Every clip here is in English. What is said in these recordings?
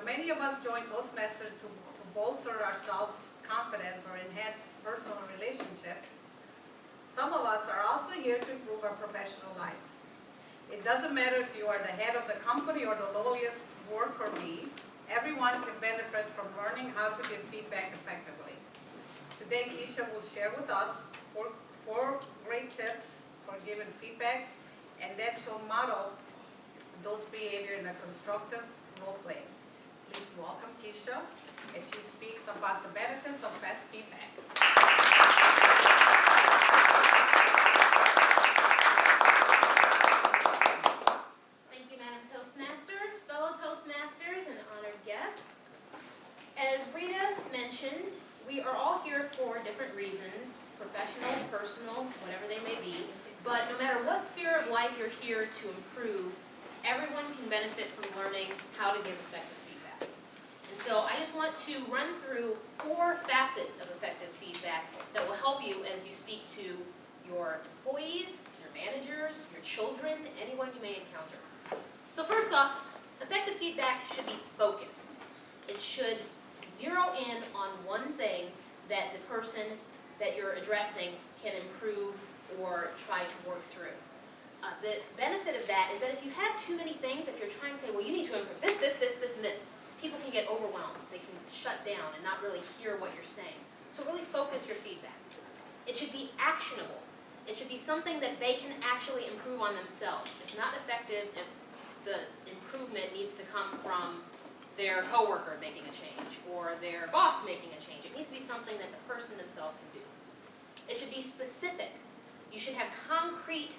many of us join Toastmasters to bolster our self-confidence or enhance personal relationship. Some of us are also here to improve our professional lives. It doesn't matter if you are the head of the company or the lowliest worker bee. Everyone can benefit from learning how to give feedback effectively. Today, Keisha will share with us four great tips for giving feedback, and that shall model those behavior in a constructive role play. Please welcome Keisha as she speaks about the benefits of fast feedback. Thank you, Madam Toastmaster, fellow Toastmasters, and honored guests. As Rita mentioned, we are all here for different reasons, professional, personal, whatever they may be. But no matter what sphere of life you're here to improve, everyone can benefit from learning how to give effective feedback. And so I just want to run through 4 facets of effective feedback that will help you as you speak to your employees, your managers, your children, anyone you may encounter. So first off, effective feedback should be focused. It should zero in on one thing that the person that you're addressing can improve or try to work through. The benefit of that is that if you have too many things, if you're trying to say, well, you need to improve this, and this, people can get overwhelmed. They can shut down and not really hear what you're saying. So really focus your feedback. It should be actionable. It should be something that they can actually improve on themselves. It's not effective if the improvement needs to come from their coworker making a change or their boss making a change. It needs to be something that the person themselves can do. It should be specific. You should have concrete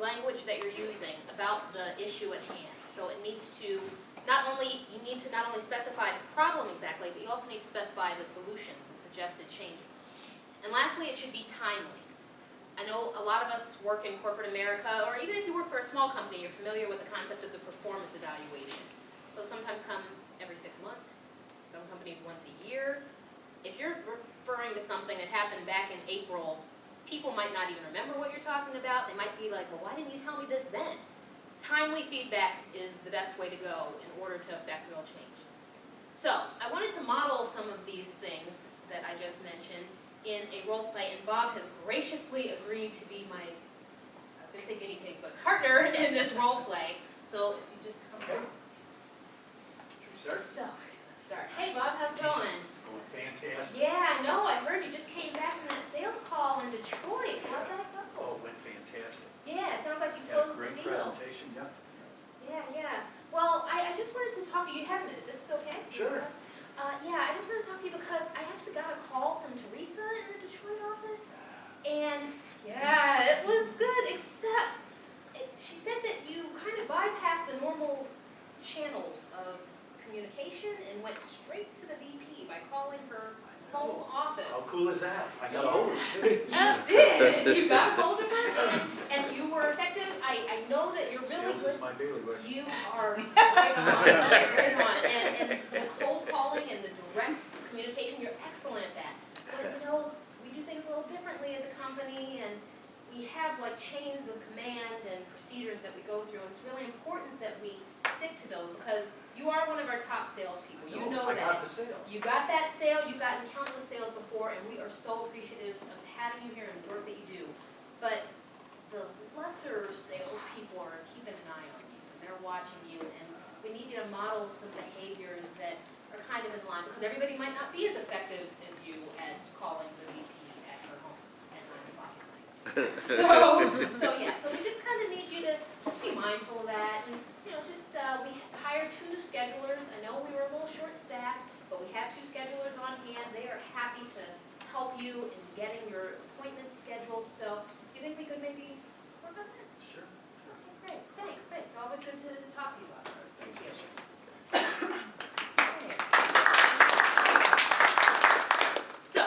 language that you're using about the issue at hand. So it needs to you need to not only specify the problem exactly, but you also need to specify the solutions and suggested changes. And lastly, it should be timely. I know a lot of us work in corporate America, or even if you work for a small company, you're familiar with the concept of the performance evaluation. Those sometimes come every 6 months, some companies once a year. If you're referring to something that happened back in April, people might not even remember what you're talking about. They might be like, well, why didn't you tell me this then? Timely feedback is the best way to go in order to affect real change. So I wanted to model some of these things that I just mentioned in a role play, and Bob has graciously agreed to be my, I was going to say guinea pig, but partner in this role play. So if you just come Okay. over. Should we start? So, let's start. Hey Bob, how's it going? It's going fantastic. Yeah, I know. I heard you just came back from that sales call in Detroit. How'd that go? Oh, it went fantastic. Yeah, it sounds like you Had a closed the great deal. presentation, yeah. Yeah. Well, I just wanted to talk to you. You have a minute. This is okay? Sure. Yeah, I just wanted to talk to you because I actually got a call from Teresa in the Detroit office. And yeah, it was good, except she said that you kind of bypassed the normal channels of communication and went straight to the VP by calling her home office. How cool is that? I got a hold of it. You did. You got a hold of her, and you were effective. I know that you're really Sales good. is my bailiwick. You are right on. And the cold calling and the direct communication, you're excellent at that. But you know, we do things a little differently at the company, and we have like chains of command and procedures that we go through, and it's really important that we stick to those because you are one of our top salespeople. You know I that. got the sale. You got that sale, you've gotten countless sales before, and we are so appreciative of having you here and the work that you do. But the lesser salespeople are keeping an eye on you, and they're watching you, and we need you to model some behaviors that are kind of in line, because everybody might not be as effective as you at calling the VP at her home at 9 o'clock at night. So we just kind of need you to just be mindful of that, and just we hired 2 new schedulers. I know we were a little short-staffed, but we have 2 schedulers on hand. They are happy to help you in getting your appointments scheduled. So do you think we could maybe work on that? Sure. Okay, great. Thanks. Always good to talk to you about it. Thanks, Keisha. Okay. So,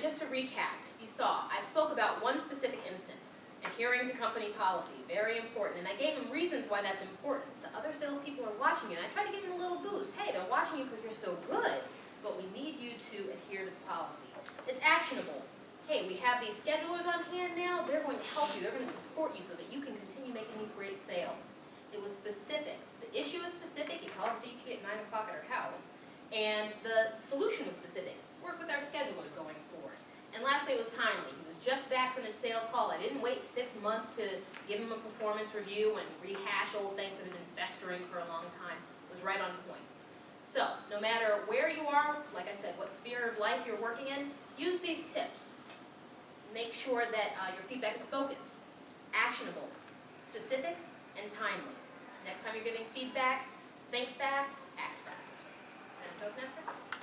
just to recap, you saw I spoke about one specific instance. Adhering to company policy, very important. And I gave them reasons why that's important. The other salespeople are watching you, and I tried to give them a little boost. Hey, they're watching you because you're so good, but we need you to adhere to the policy. It's actionable. Hey, we have these schedulers on hand now. They're going to help you. They're going to support you so that you can continue making these great sales. It was specific. The issue is specific. You call it VQ at 9 o'clock at our house. And the solution was specific. Work with our schedulers going forward. And lastly, it was timely. He was just back from his sales call. I didn't wait 6 months to give him a performance review and rehash old things that had been festering for a long time. It was right on point. So, no matter where you are, like I said, what sphere of life you're working in, use these tips. Make sure that your feedback is focused, actionable, specific, and timely. Next time you're giving feedback, think fast, act fast. Madam Toastmaster?